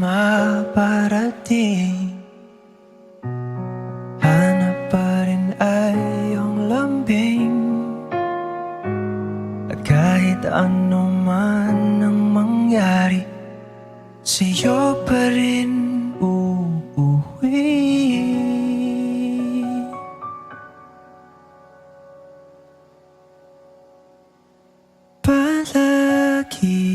maparating. Hanap pa rin ay iyong lambing, at kahit ano man ang mangyari, sa'yo pa rin uuwi. Palagi.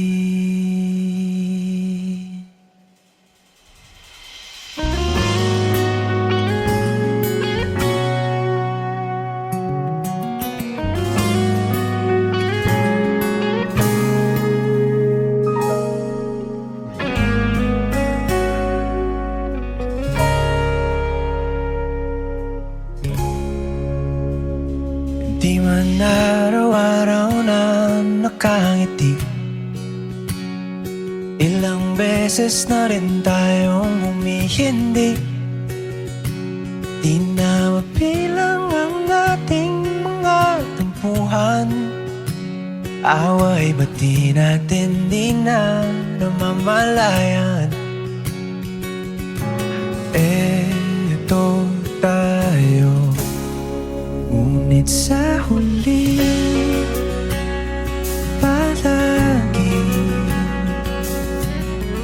Di man araw-araw na nakangiti, ilang beses na rin tayong humihindi. Di na mabilang ang ating mga tampuhan, away ba't di natin di na namamalayan? Eto tayo, ngunit sa huli palagi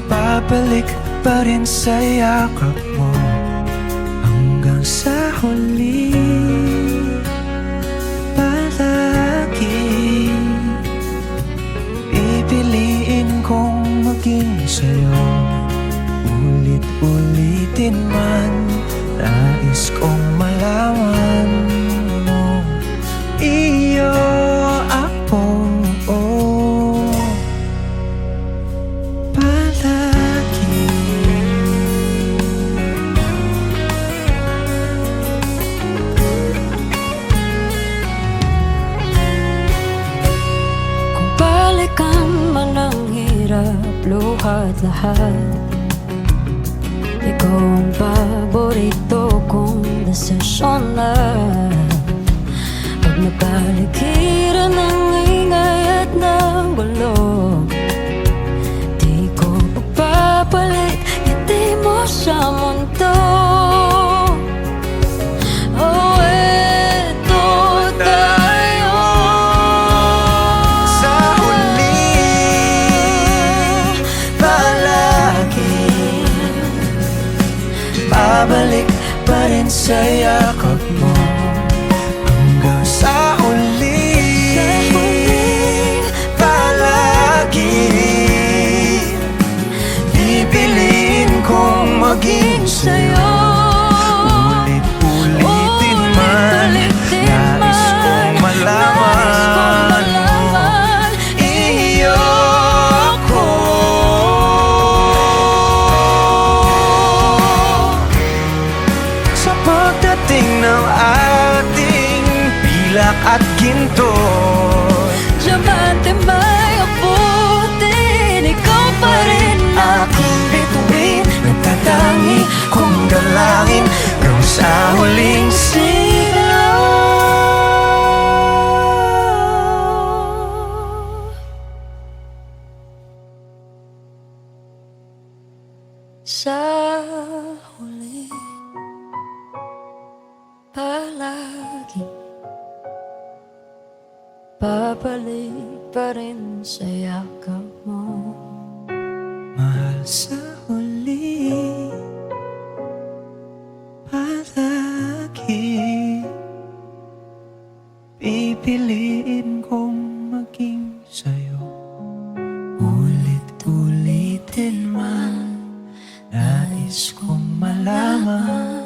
babalik pa rin sa yakap mo. Hanggang sa huli palagi pipiliin kong maging sa'yo. Ulit-ulitin man, nais kong malaman mo, iyo ako, palagi. Kung balikan man ang hirap, luha at lahat, ikaw ang paborito kong desisyon na. Pag napaligiran ng ingay at ng gulo, di ko papapalit ngiti mo sa mundo. Oh, eto tayo Sa huli palagi babalik pa rin sa yakap mo. Hanggang sa huli palagi pipiliin kong maging sa'yo. Ulit-ulitin man, nais kong malaman mo, iyo ako. Sa pagdating ng ating pilak at ginto, Diamante may abutin, ikaw pa rin aking bituin, nagtatangi kong dalangin hanggang sa huling sigaw. sa huli palagi babalik pa rin sa yakap mo. Mahal, sa huli palagi pipiliin kong maging sa'yo. Ulit-ulitin man, nais kong malaman